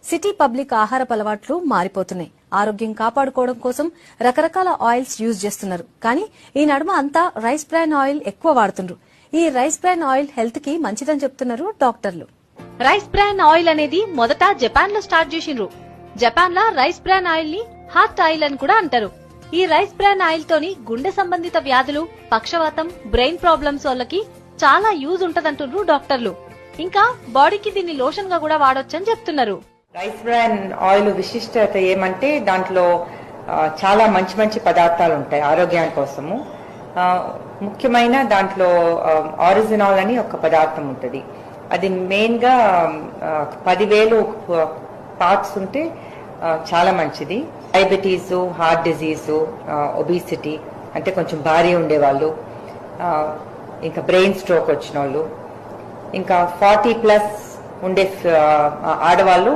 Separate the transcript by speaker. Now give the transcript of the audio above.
Speaker 1: City public ఆహారపు అలవాట్లు మారిపోతున్నాయి. ఆరోగ్యం కాపాడుకోవడం కోసం రకరకాల ఆయిల్స్ యూజ్ చేస్తున్నారు. కానీ ఈ నడుమ అంతా రైస్ బ్రాన్ ఆయిల్ ఎక్కువ వాడుతుండ్రు. ఈ రైస్ బ్రాన్ ఆయిల్ హెల్త్ కి మంచిదని చెప్తున్నారు డాక్టర్లు.
Speaker 2: రైస్ బ్రాన్ ఆయిల్ అనేది మొదట జపాన్ లో స్టార్ట్ చేసిండ్రు. జపాన్ లో రైస్ బ్రాన్ ఆయిల్ ని హార్ట్ ఆయిల్ అని కూడా అంటారు. ఈ రైస్ బ్రాన్ ఆయిల్ తోని గుండె సంబంధిత వ్యాధులు, పక్షవాతం, బ్రెయిన్ ప్రాబ్లమ్స్ వాళ్ళకి చాలా యూజ్ ఉంటదంటున్నారు డాక్టర్లు. ఇంకా బాడీకి దీన్ని లోషన్ గా కూడా వాడొచ్చని చెప్తున్నారు.
Speaker 3: రైస్ బ్రాన్ ఆయిల్ విశిష్టత ఏమంటే దాంట్లో చాలా మంచి మంచి పదార్థాలు ఉంటాయి ఆరోగ్యం కోసము. ముఖ్యమైన దాంట్లో ఆరిజినాల్ అని ఒక పదార్థం ఉంటుంది. అది మెయిన్ గా 10,000 పార్ట్స్ ఉంటే చాలా మంచిది. డయాబెటీస్, హార్ట్ డిజీజ్, ఒబిసిటీ అంటే కొంచెం భారీ ఉండేవాళ్ళు, ఇంకా బ్రెయిన్ స్ట్రోక్ వచ్చిన వాళ్ళు, ఇంకా 40+ ఉండే ఆడవాళ్ళు